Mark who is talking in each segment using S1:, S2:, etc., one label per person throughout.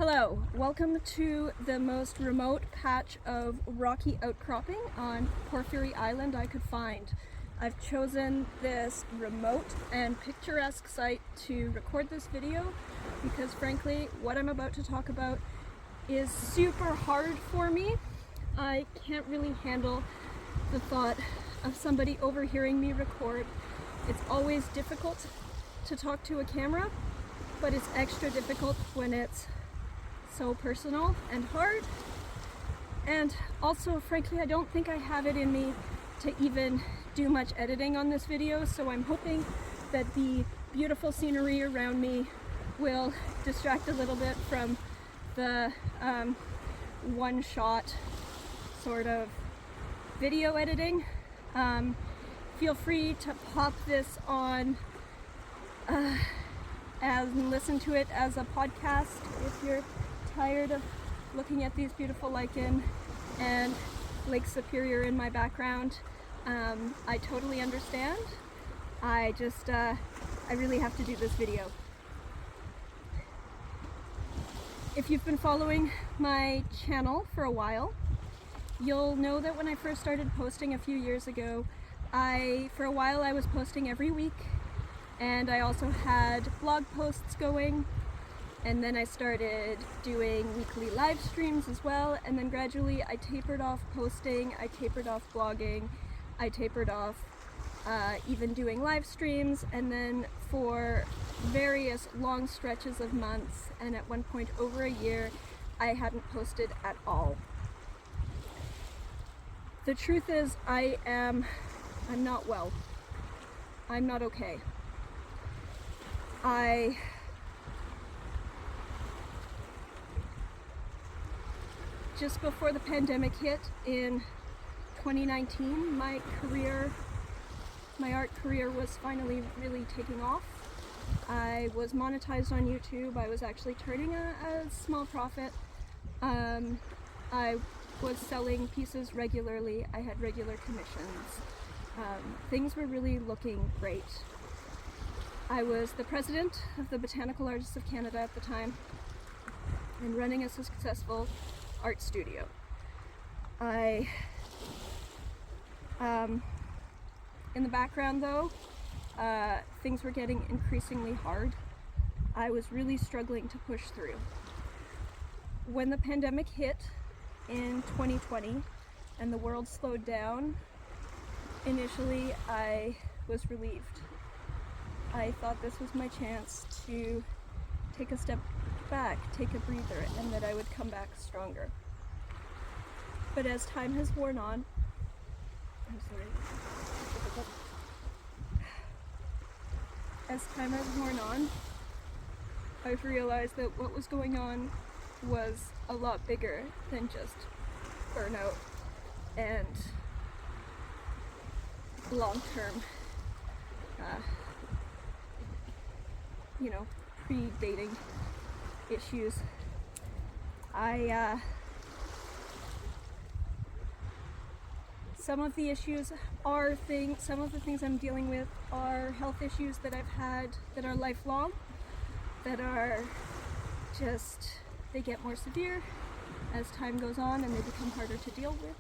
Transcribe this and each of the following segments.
S1: Hello, welcome to the most remote patch of rocky outcropping on Porphyry Island I could find. I've chosen this remote and picturesque site to record this video because frankly what I'm about to talk about is super hard for me. I can't really handle the thought of somebody overhearing me record. It's always difficult to talk to a camera, but it's extra difficult when it's so personal and hard. And also, frankly, I don't think I have it in me to even do much editing on this video, so I'm hoping that the beautiful scenery around me will distract a little bit from the one-shot sort of video editing. Feel free to pop this on and listen to it as a podcast if you're tired of looking at these beautiful lichen and Lake Superior in my background. I totally understand. I really have to do this video. If you've been following my channel for a while, you'll know that when I first started posting a few years ago, for a while I was posting every week, and I also had blog posts going, and then I started doing weekly live streams as well, and then gradually I tapered off posting, I tapered off blogging, I tapered off even doing live streams, and then for various long stretches of months, and at one point over a year, I hadn't posted at all. The truth is, I'm not well. I'm not okay. Just before the pandemic hit in 2019, my art career was finally really taking off. I was monetized on YouTube. I was actually turning a small profit. I was selling pieces regularly. I had regular commissions. Things were really looking great. I was the president of the Botanical Artists of Canada at the time and running a successful art studio. In the background though, things were getting increasingly hard. I was really struggling to push through. When the pandemic hit in 2020 and the world slowed down, initially I was relieved. I thought this was my chance to take a step back, take a breather, and that I would come back stronger. But as time has worn on, I've realized that what was going on was a lot bigger than just burnout and long-term, pre-dating issues. Some of the things I'm dealing with are health issues that I've had that are lifelong, that are just, they get more severe as time goes on and they become harder to deal with.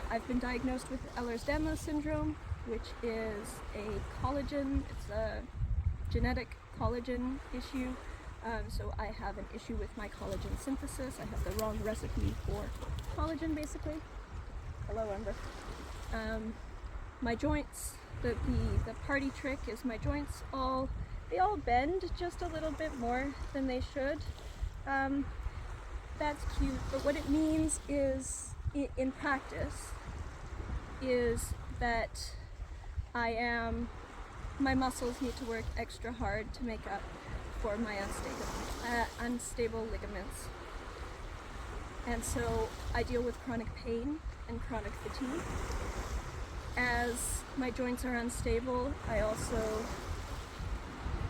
S1: I've been diagnosed with Ehlers-Danlos syndrome, which is it's a genetic collagen issue. So I have an issue with my collagen synthesis. I have the wrong recipe for collagen, basically. Hello, Amber. My joints, the party trick is my joints they all bend just a little bit more than they should. That's cute, but what it means is, in practice, is that my muscles need to work extra hard to make up for my unstable ligaments. And so I deal with chronic pain and chronic fatigue. As my joints are unstable,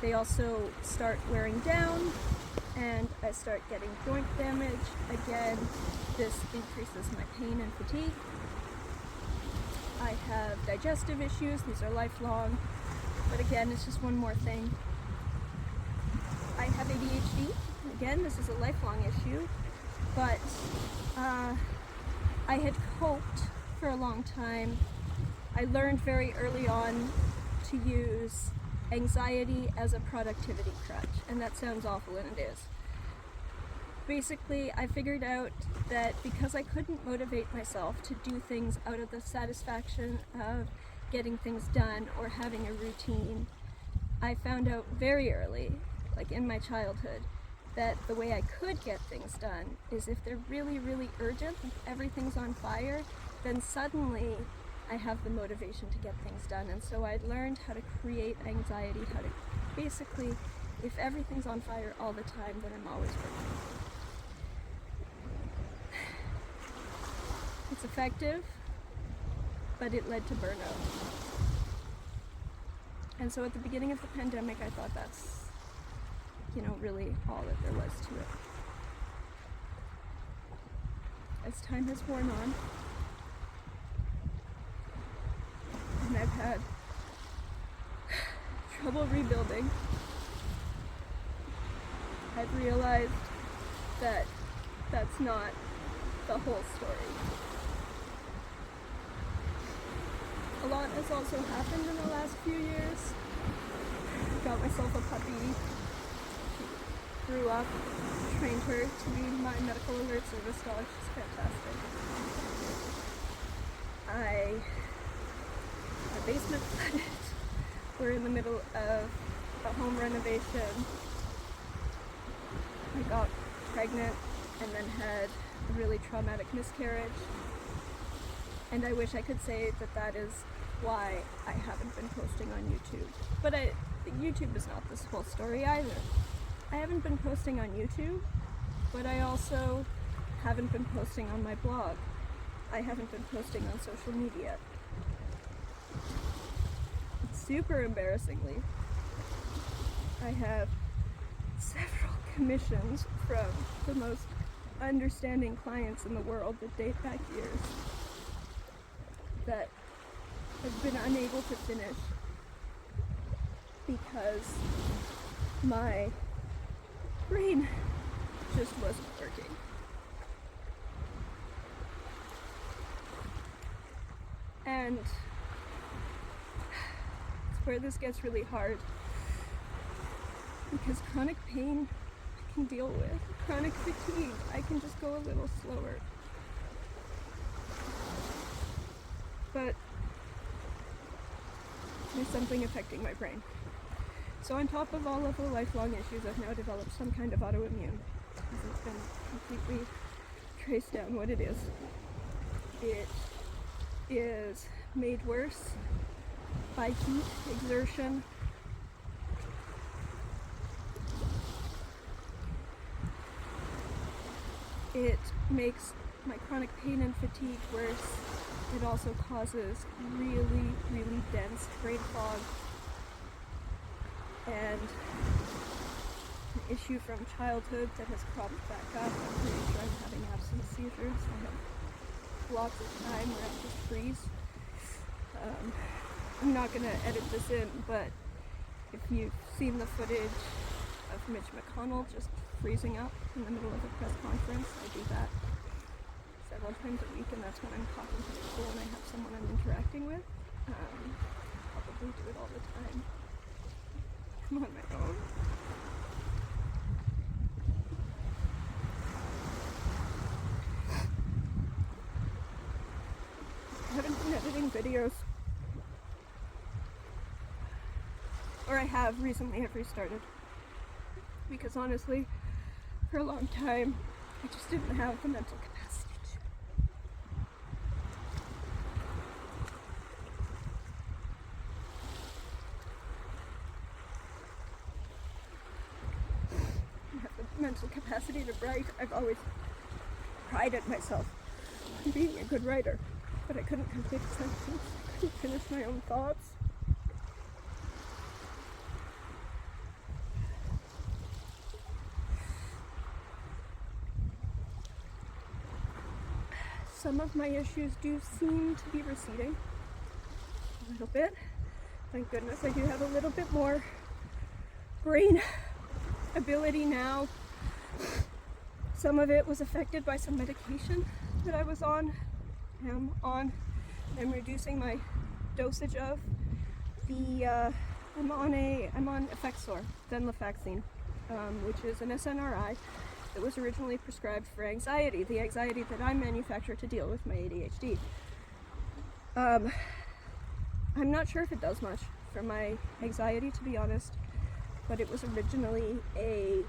S1: they also start wearing down, and I start getting joint damage. Again, this increases my pain and fatigue. I have digestive issues. These are lifelong, but again, it's just one more thing. I have ADHD, again, this is a lifelong issue, but I had coped for a long time. I learned very early on to use anxiety as a productivity crutch, and that sounds awful, and it is. Basically, I figured out that because I couldn't motivate myself to do things out of the satisfaction of getting things done or having a routine, I found out very early, like in my childhood, that the way I could get things done is if they're really, really urgent, like everything's on fire, then suddenly I have the motivation to get things done. And so I learned how to create anxiety, how to basically, if everything's on fire all the time, then I'm always working. It's effective, but it led to burnout. And so at the beginning of the pandemic, I thought that's, really all that there was to it. As time has worn on, and I've had trouble rebuilding, I've realized that that's not the whole story. A lot has also happened in the last few years. Got myself a puppy. She grew up, trained her to be my medical alert service dog. She's fantastic. My basement flooded. We're in the middle of a home renovation. I got pregnant and then had a really traumatic miscarriage. And I wish I could say that that is why I haven't been posting on YouTube. But YouTube is not this whole story either. I haven't been posting on YouTube, but I also haven't been posting on my blog. I haven't been posting on social media. Super embarrassingly, I have several commissions from the most understanding clients in the world that date back years that I've been unable to finish because my brain just wasn't working. And it's where this gets really hard, because chronic pain I can deal with. Chronic fatigue, I can just go a little slower. But there's something affecting my brain. So on top of all of the lifelong issues, I've now developed some kind of autoimmune. It's been completely traced down what it is. It is made worse by heat, exertion, it makes my chronic pain and fatigue worse. It also causes really, really dense brain fog, and an issue from childhood that has cropped back up. I'm pretty sure I'm having absence seizures. I have lots of time where I just freeze. I'm not going to edit this in, but if you've seen the footage of Mitch McConnell just freezing up in the middle of a press conference, I do that several times a week, and that's when I'm talking to people and I have someone I'm interacting with. Probably do it all the time. I'm on my own. I haven't been editing videos. Or I have recently. I've restarted. Because honestly, for a long time, I just didn't have the mental capacity to. I have the mental capacity to write. I've always prided myself on being a good writer, but I couldn't complete a sentence. I couldn't finish my own thoughts. Some of my issues do seem to be receding a little bit. Thank goodness I do have a little bit more brain ability now. Some of it was affected by some medication that I was on, am on. I'm reducing my dosage of. I'm on Effexor, venlafaxine, which is an SNRI that was originally prescribed for anxiety, the anxiety that I manufacture to deal with my ADHD. I'm not sure if it does much for my anxiety, to be honest, but it was originally a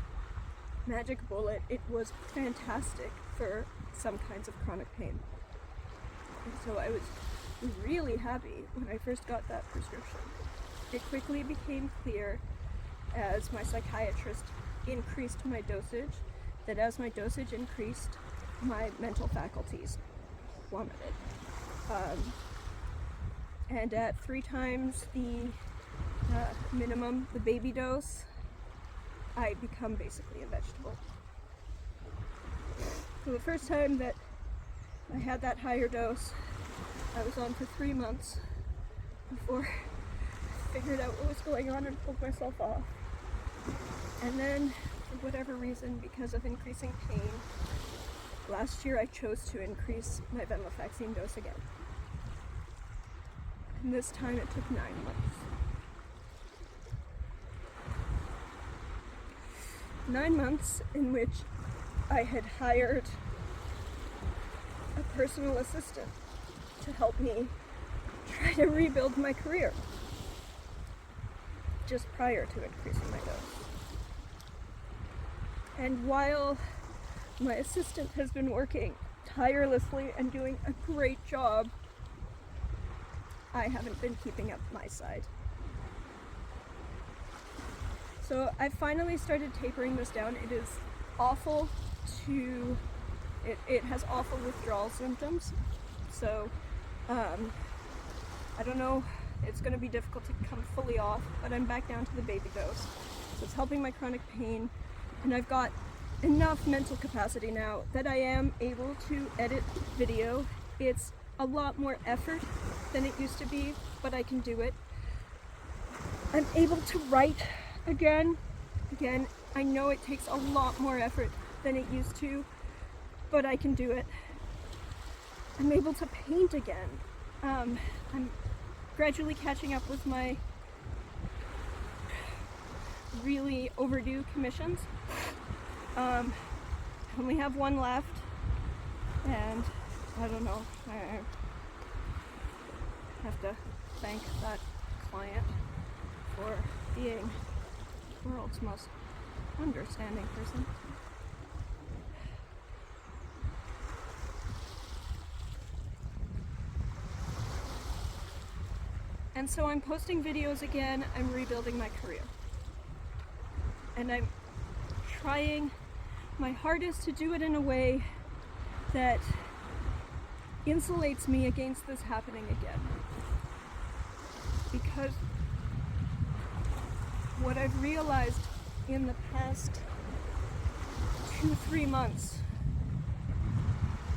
S1: magic bullet. It was fantastic for some kinds of chronic pain. And so I was really happy when I first got that prescription. It quickly became clear as my psychiatrist increased my dosage, that as my dosage increased, my mental faculties plummeted. And at 3 times the minimum, the baby dose, I become basically a vegetable. So the first time that I had that higher dose, I was on for 3 months before I figured out what was going on and pulled myself off. And then, for whatever reason, because of increasing pain, last year I chose to increase my venlafaxine dose again. And this time it took 9 months. 9 months in which I had hired a personal assistant to help me try to rebuild my career just prior to increasing my dose. And while my assistant has been working tirelessly and doing a great job, I haven't been keeping up my side. So I finally started tapering this down. It is awful to, it has awful withdrawal symptoms. So I don't know, it's going to be difficult to come fully off, but I'm back down to the baby dose. So it's helping my chronic pain, and I've got enough mental capacity now that I am able to edit video. It's a lot more effort than it used to be, but I can do it. I'm able to write again, I know it takes a lot more effort than it used to, but I can do it. I'm able to paint again. I'm gradually catching up with my really overdue commissions. I only have one left, and I don't know, I have to thank that client for being the world's most understanding person. And so I'm posting videos again, I'm rebuilding my career. And I'm trying my hardest to do it in a way that insulates me against this happening again. Because what I've realized in the past 2-3 months,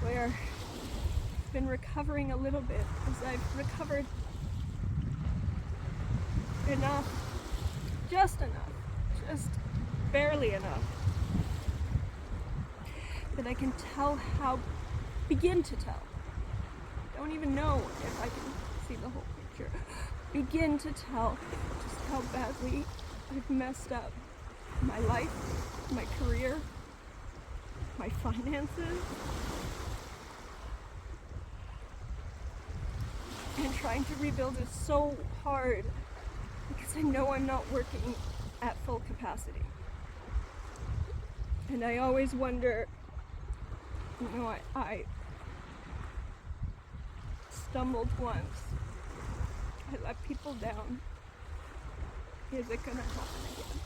S1: where I've been recovering a little bit, is I've recovered enough, just barely enough, that I can begin to tell. Don't even know if I can see the whole picture. Begin to tell just how badly I've messed up my life, my career, my finances, and trying to rebuild is so hard because I know I'm not working at full capacity. And I always wonder, I stumbled once. I let people down. Is it gonna happen again?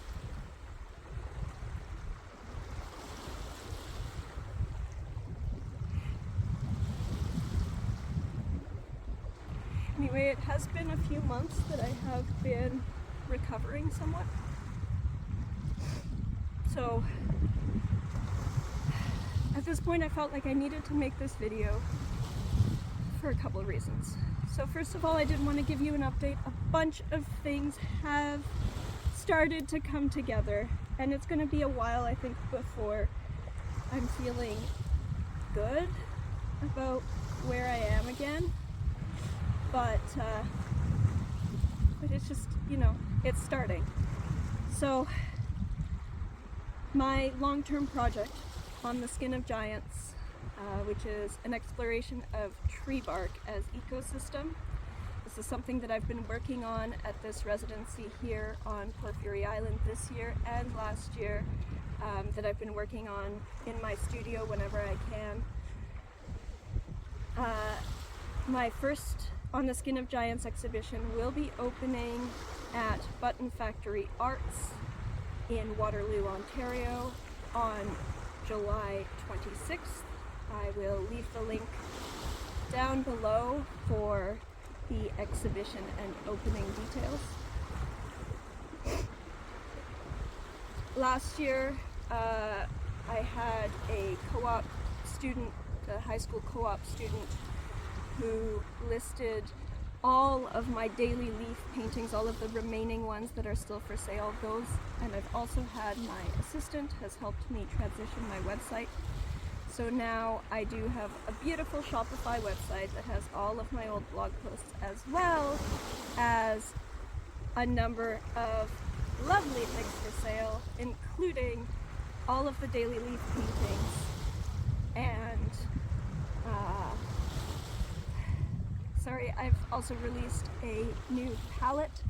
S1: Anyway, it has been a few months that I have been recovering somewhat. So at this point I felt like I needed to make this video for a couple of reasons. So first of all, I did want to give you an update. A bunch of things have started to come together, and it's going to be a while, I think, before I'm feeling good about where I am again, but it's just, it's starting. So my long-term project on the Skin of Giants, which is an exploration of tree bark as ecosystem. This is something that I've been working on at this residency here on Porphyry Island this year and last year, that I've been working on in my studio whenever I can. My first On the Skin of Giants exhibition will be opening at Button Factory Arts in Waterloo, Ontario on July 26th. I will leave the link down below for the exhibition and opening details. Last year I had a co-op student, a high school co-op student, who listed all of my daily leaf paintings, all of the remaining ones that are still for sale, those, and I've also had my assistant has helped me transition my website. So now I do have a beautiful Shopify website that has all of my old blog posts, as well as a number of lovely things for sale, including all of the daily leaf paintings and I've also released a new palette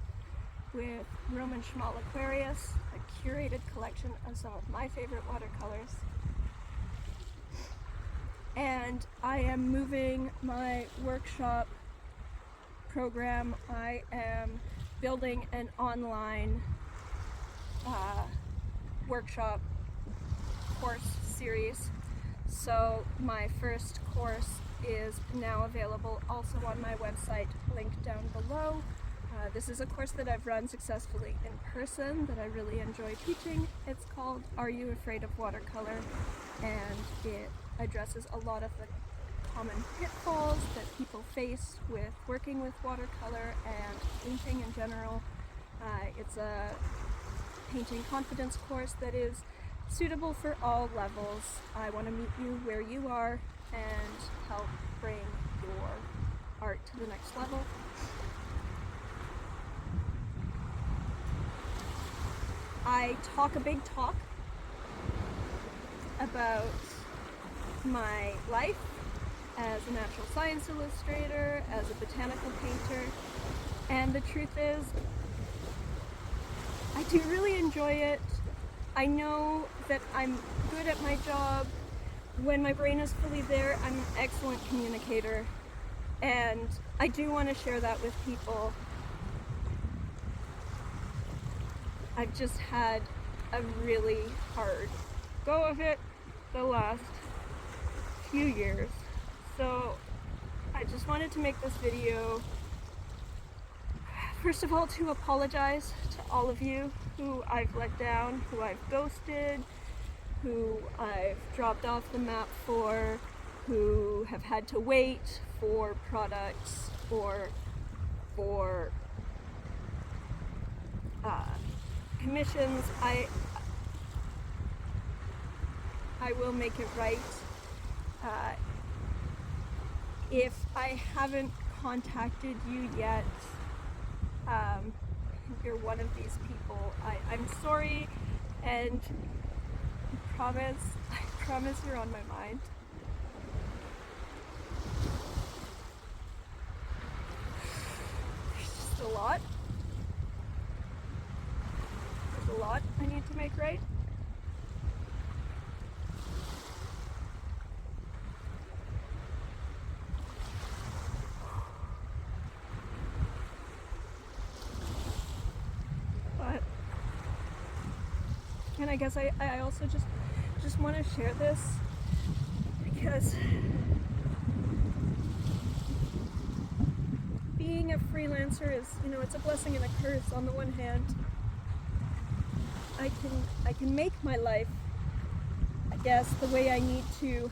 S1: with Roman Schmal Aquarius, a curated collection of some of my favorite watercolors. And I am moving my workshop program. I am building an online workshop course series. So my first course is now available also on my website, linked down below. This is a course that I've run successfully in person that I really enjoy teaching. It's called Are You Afraid of Watercolor? And it addresses a lot of the common pitfalls that people face with working with watercolor and painting in general. It's a painting confidence course that is suitable for all levels. I want to meet you where you are and help bring your art to the next level. I talk a big talk about my life as a natural science illustrator, as a botanical painter, and the truth is, I do really enjoy it. I know that I'm good at my job. When my brain is fully there, I'm an excellent communicator, and I do want to share that with people. I've just had a really hard go of it the last few years, so I just wanted to make this video, first of all, to apologize to all of you who I've let down, who I've ghosted, who I've dropped off the map for, who have had to wait for products or for commissions. I will make it right. If I haven't contacted you yet, you're one of these people, I'm sorry, and I promise you're on my mind. There's just a lot. There's a lot I need to make right. And I guess I also just want to share this because being a freelancer is, it's a blessing and a curse. On the one hand, I can make my life, I guess, the way I need to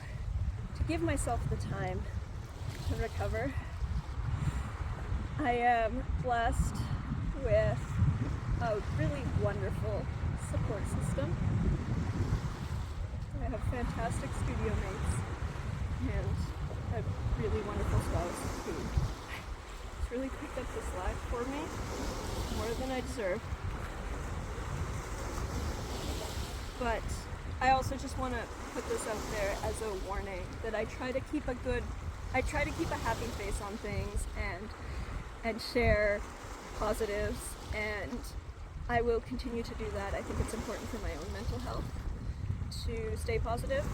S1: give myself the time to recover. I am blessed with a really wonderful support system. I have fantastic studio mates and a really wonderful spouse who has really picked up the slack for me more than I deserve. But I also just want to put this out there as a warning that I try to keep a happy face on things and share positives, and I will continue to do that. I think it's important for my own mental health to stay positive,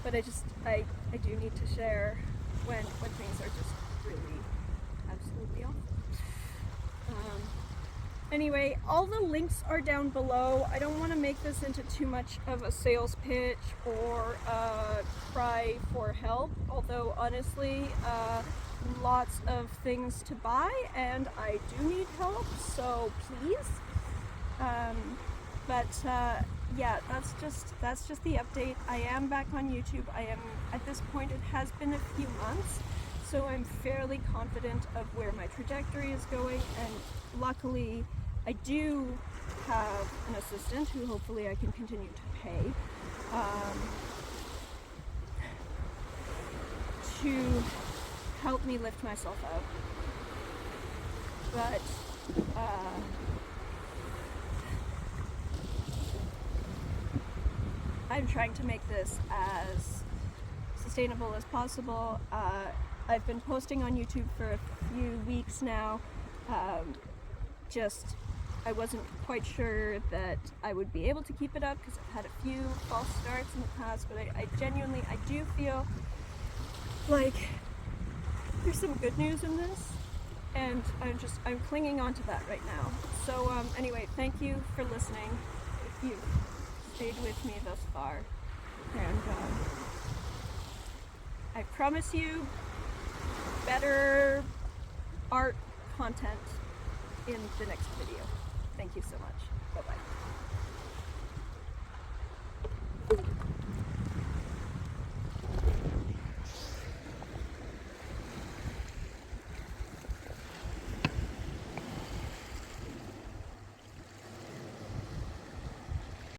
S1: but I do need to share when things are just really absolutely awful. Anyway, all the links are down below. I don't want to make this into too much of a sales pitch or a cry for help, although honestly, lots of things to buy and I do need help, so please. Yeah, that's just the update. I am back on YouTube. At this point, it has been a few months, so I'm fairly confident of where my trajectory is going, and luckily I do have an assistant who hopefully I can continue to pay to help me lift myself out. But I'm trying to make this as sustainable as possible. I've been posting on YouTube for a few weeks now. I wasn't quite sure that I would be able to keep it up because I've had a few false starts in the past, but I genuinely do feel like there's some good news in this, and I'm clinging on to that right now. So anyway, thank you for listening if you've stayed with me thus far, and I promise you better art content in the next video. Thank you so much. Bye-bye.